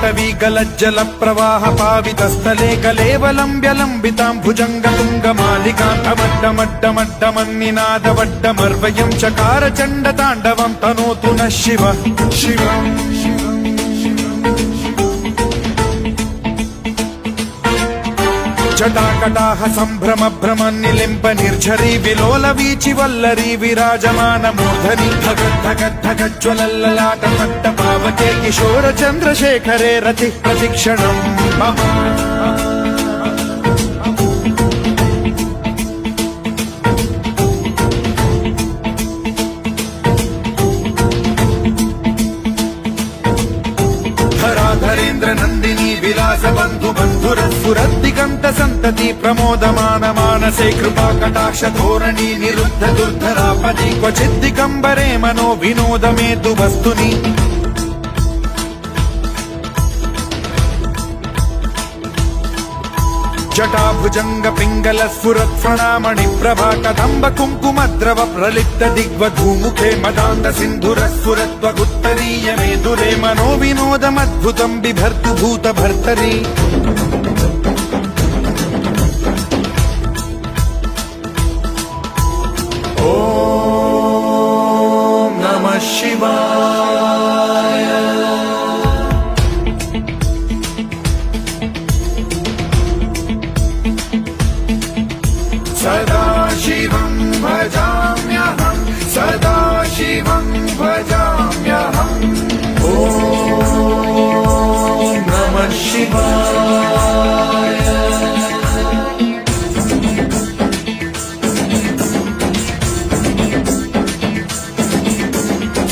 ताटवी गलज्जल प्रवाह पावितस्थले कलेवलम्ब्यलम्बितां भुजङ्गतुङ्गमालिकां डमड्डमड्डमड्डमन्निनादवड्डमर्वयं चकार चण्डताण्डवं तनोतु नः शिवः शिवम् जटाकटाह सम्भ्रम भ्रमन्निलिम्प निर्झरी विलोल वीचि वल्लरी विराजमान मूर्धनि धगद्धगद्धगज्ज्वलल्ललाट पट्ट पावके किशोर चन्द्रशेखरे रति प्रतिक्षणम् मम धराधरेन्द्र नन्दिनी विलास बन्धु बन्धुरस्फुरद्दिगन्त सन्तति प्रमोदमान मानसे कृपा कटाक्ष धोरणी निरुद्ध दुर्धरापदि क्वचिद्दिगम्बरे मनो विनोद मेतु वस्तुनि जटाभुजंग पिंगल स्फुरत् फणामणि प्रभा कदम्ब कुङ्कुमद्रव प्रलिप्त दिग्वधूमुखे मदान्त सिन्धुर स्फुरत्वगुत्तरीय मेदुरे मनो विनोदमद्भुतं बिभर्तु भूत भर्तरि ॐ नमः शिवाय सदा शिवं भजाम्यहं सदा शिवं भजाम्यहम् ॐ नमः शिवाय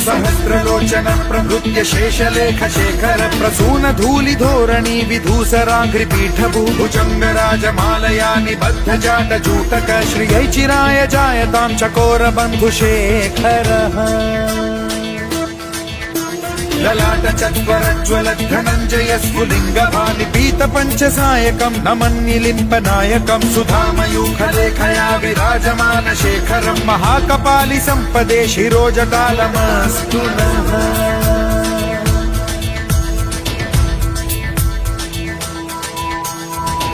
सहस्रलोचन प्रभृत्य शेषलेख शेखर प्रसून धूलि धोरणी विधूसराघ्रिपीठ भुजंग राजमालया निबद्ध जाट जूटक श्रियै चिराय जायतां चकोर बन्धुशेखरः ललाट चत्वरज्वल धनञ्जय स्फुलिङ्ग भानिपीत पञ्चसायकं नमन्निलिम्प नायकं सुधामयूखलेखया विराजमान शेखरं महाकपालि सम्पदे शिरोजटालमस्तु नः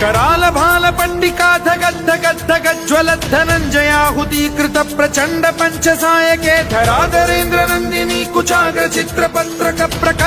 कराल भाल पंडिका धगद्धगद्धगज्ज्वल धनञ्जयाहुतीकृत प्रचण्ड पञ्चसायके धराधरेन्द्र नन्दिनी कुचाग्र चित्रपत्रक प्रक